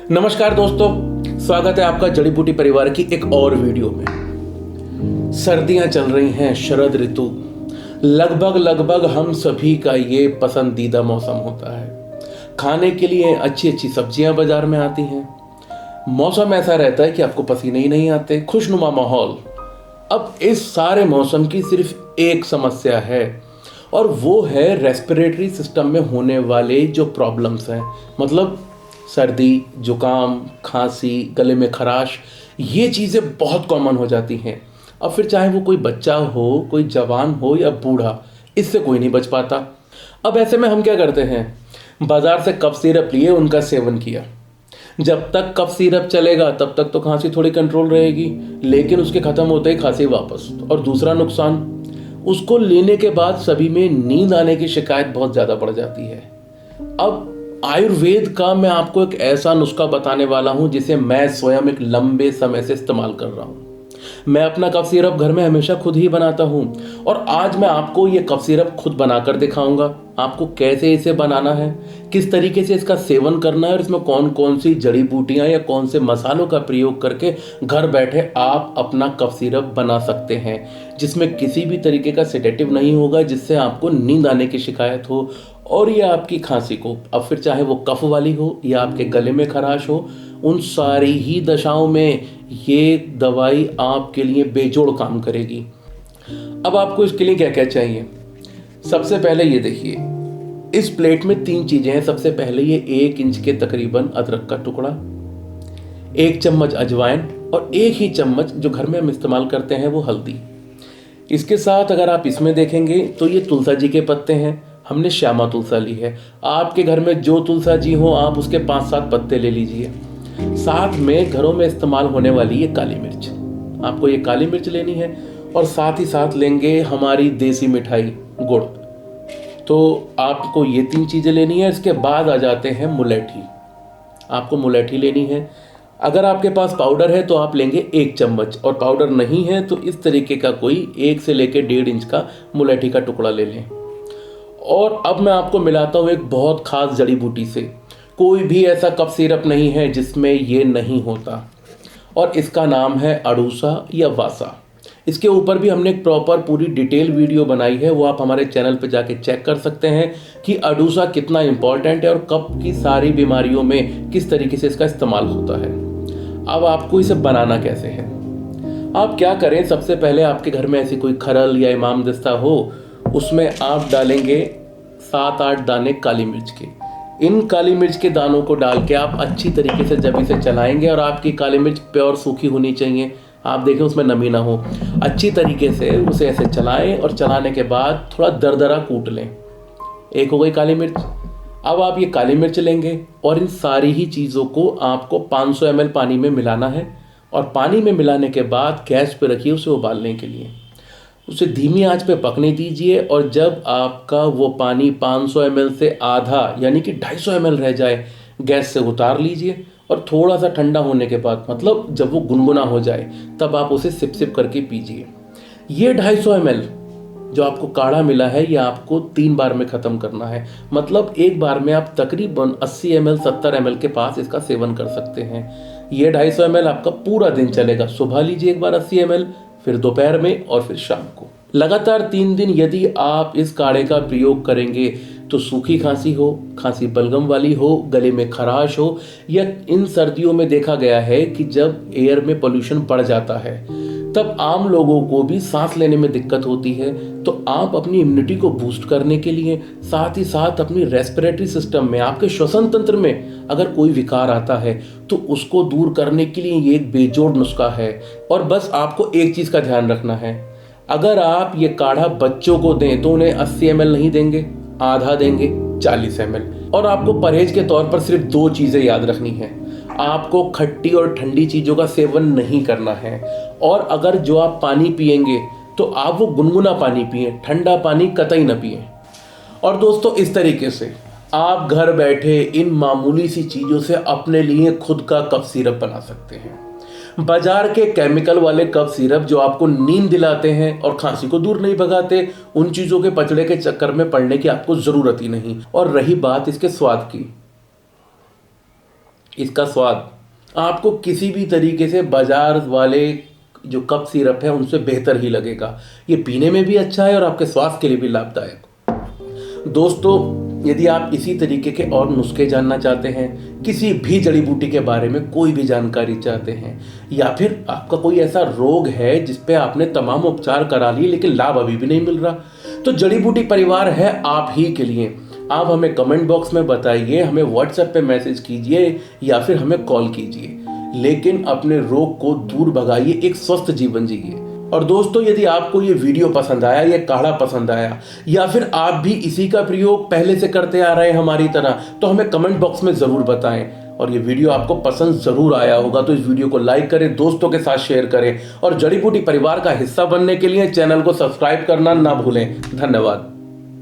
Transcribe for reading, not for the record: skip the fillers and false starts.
नमस्कार दोस्तों, स्वागत है आपका जड़ी बूटी परिवार की एक और वीडियो में। सर्दियां चल रही हैं, शरद ऋतु लगभग हम सभी का ये पसंदीदा मौसम होता है। खाने के लिए अच्छी अच्छी सब्जियां बाजार में आती हैं। मौसम ऐसा रहता है कि आपको पसीने ही नहीं आते, खुशनुमा माहौल। अब इस सारे मौसम की सिर्फ एक समस्या है और वो है रेस्पिरेटरी सिस्टम में होने वाले जो प्रॉब्लम्स हैं, मतलब सर्दी, जुकाम, खांसी, गले में खराश, ये चीज़ें बहुत कॉमन हो जाती हैं। अब फिर चाहे वो कोई बच्चा हो, कोई जवान हो या बूढ़ा, इससे कोई नहीं बच पाता। अब ऐसे में हम क्या करते हैं, बाजार से कफ सिरप लिए, उनका सेवन किया। जब तक कफ सिरप चलेगा तब तक तो खांसी थोड़ी कंट्रोल रहेगी, लेकिन उसके ख़त्म होते ही खांसी वापस। और दूसरा नुकसान, उसको लेने के बाद सभी में नींद आने की शिकायत बहुत ज़्यादा बढ़ जाती है। अब आयुर्वेद का मैं आपको एक ऐसा नुस्खा बताने वाला हूं जिसे मैं स्वयं एक लंबे समय से इस्तेमाल कर रहा हूं। मैं अपना कफ सिरप घर में हमेशा खुद ही बनाता हूं और आज मैं आपको ये कफ सिरप खुद बनाकर दिखाऊंगा। आपको कैसे इसे बनाना है, किस तरीके से इसका सेवन करना है और इसमें कौन कौन सी जड़ी बूटियां या कौन से मसालों का प्रयोग करके घर बैठे आप अपना कफ सिरप बना सकते हैं, जिसमें किसी भी तरीके का सेडेटिव नहीं होगा जिससे आपको नींद आने की शिकायत हो और ये आपकी खांसी को, अब फिर चाहे वो कफ वाली हो या आपके गले में खराश हो, उन सारी ही दशाओं में ये दवाई आपके लिए बेजोड़ काम करेगी। अब आपको इसके लिए क्या क्या चाहिए। सबसे पहले ये देखिए, इस प्लेट में 3 चीजें हैं। सबसे पहले ये 1 इंच के तकरीबन अदरक का टुकड़ा, 1 चम्मच अजवाइन और 1 ही चम्मच जो घर में हम इस्तेमाल करते हैं वो हल्दी। इसके साथ अगर आप इसमें देखेंगे तो ये तुलसा जी के पत्ते हैं। हमने श्यामा तुलसा ली है। आपके घर में जो तुलसा जी हो आप उसके 5-7 पत्ते ले लीजिए। साथ में घरों में इस्तेमाल होने वाली ये काली मिर्च, आपको ये काली मिर्च लेनी है और साथ ही साथ लेंगे हमारी देसी मिठाई गुड़। तो आपको ये 3 चीज़ें लेनी है। इसके बाद आ जाते हैं मुलेठी। आपको मुलेठी लेनी है। अगर आपके पास पाउडर है तो आप लेंगे 1 चम्मच और पाउडर नहीं है तो इस तरीके का कोई 1 से लेकर 1.5 इंच का मुलेठी का टुकड़ा ले लें। और अब मैं आपको मिलाता हूँ एक बहुत खास जड़ी बूटी से। कोई भी ऐसा कफ सिरप नहीं है जिसमें ये नहीं होता और इसका नाम है अड़ूसा या वासा। इसके ऊपर भी हमने एक प्रॉपर पूरी डिटेल वीडियो बनाई है, वो आप हमारे चैनल पे जाके चेक कर सकते हैं कि अड़ूसा कितना इम्पॉर्टेंट है और कफ की सारी बीमारियों में किस तरीके से इसका इस्तेमाल होता है। अब आपको इसे बनाना कैसे है, आप क्या करें, सबसे पहले आपके घर में ऐसी कोई खरल या इमामदस्ता हो, उसमें आप डालेंगे 7-8 दाने काली मिर्च के। इन काली मिर्च के दानों को डाल के आप अच्छी तरीके से जब इसे चलाएंगे, और आपकी काली मिर्च प्योर सूखी होनी चाहिए, आप देखें उसमें नमी ना हो, अच्छी तरीके से उसे ऐसे चलाएं और चलाने के बाद थोड़ा दरदरा कूट लें। एक हो गई काली मिर्च। अब आप ये काली मिर्च लेंगे और इन सारी ही चीज़ों को आपको 500 ml पानी में मिलाना है और पानी में मिलाने के बाद गैस पे रखिए उसे उबालने के लिए। उसे धीमी आंच पे पकने दीजिए और जब आपका वो पानी 500 ml से आधा यानी कि 250 ml रह जाए, गैस से उतार लीजिए और थोड़ा सा ठंडा होने के बाद, मतलब जब वो गुनगुना हो जाए, तब आप उसे सिप सिप करके पीजिए। ये 250 ml जो आपको काढ़ा मिला है ये आपको 3 बार में ख़त्म करना है। मतलब एक बार में आप तकरीबन 80 ml 70 ml के पास इसका सेवन कर सकते हैं। ये 250 ml आपका पूरा दिन चलेगा। सुबह लीजिए एक बार 80 ml, फिर दोपहर में और फिर शाम को। लगातार 3 दिन यदि आप इस काढ़े का प्रयोग करेंगे तो सूखी खांसी हो, खांसी बलगम वाली हो, गले में खराश हो, या इन सर्दियों में देखा गया है कि जब एयर में पोल्यूशन बढ़ जाता है तब आम लोगों को भी सांस लेने में दिक्कत होती है। तो आप अपनी इम्यूनिटी को बूस्ट करने के लिए, साथ ही साथ अपनी रेस्पिरेटरी सिस्टम में, आपके श्वसन तंत्र में अगर कोई विकार आता है तो उसको दूर करने के लिए ये एक बेजोड़ नुस्खा है। और बस आपको एक चीज़ का ध्यान रखना है, अगर आप ये काढ़ा बच्चों को दें तो उन्हें 80 ml नहीं देंगे, आधा देंगे, 40 ml। और आपको परहेज के तौर पर सिर्फ 2 चीज़ें याद रखनी है, आपको खट्टी और ठंडी चीज़ों का सेवन नहीं करना है। और अगर जो आप पानी पिएंगे तो आप वो गुनगुना पानी पिएं, ठंडा पानी कतई न पिएं। और दोस्तों, इस तरीके से आप घर बैठे इन मामूली सी चीज़ों से अपने लिए खुद का कफ सिरप बना सकते हैं। बाजार के केमिकल वाले कफ सिरप जो आपको नींद दिलाते हैं और खांसी को दूर नहीं भगाते, उन चीज़ों के पचड़े के चक्कर में पड़ने की आपको ज़रूरत ही नहीं। और रही बात इसके स्वाद की, इसका स्वाद आपको किसी भी तरीके से बाजार वाले जो कप सिरप है उनसे बेहतर ही लगेगा। ये पीने में भी अच्छा है और आपके स्वास्थ्य के लिए भी लाभदायक। दोस्तों, यदि आप इसी तरीके के और नुस्खे जानना चाहते हैं, किसी भी जड़ी बूटी के बारे में कोई भी जानकारी चाहते हैं, या फिर आपका कोई ऐसा रोग है जिस पे आपने तमाम उपचार करा लिए लेकिन लाभ अभी भी नहीं मिल रहा, तो जड़ी बूटी परिवार है आप ही के लिए। आप हमें कमेंट बॉक्स में बताइए, हमें व्हाट्सएप पे मैसेज कीजिए या फिर हमें कॉल कीजिए, लेकिन अपने रोग को दूर भगाइए, एक स्वस्थ जीवन जिए। और दोस्तों, यदि आपको ये वीडियो पसंद आया, ये काढ़ा पसंद आया, या फिर आप भी इसी का प्रयोग पहले से करते आ रहे हैं हमारी तरह, तो हमें कमेंट बॉक्स में ज़रूर बताएं। और ये वीडियो आपको पसंद ज़रूर आया होगा तो इस वीडियो को लाइक करें, दोस्तों के साथ शेयर करें और जड़ी बूटी परिवार का हिस्सा बनने के लिए चैनल को सब्सक्राइब करना ना भूलें। धन्यवाद।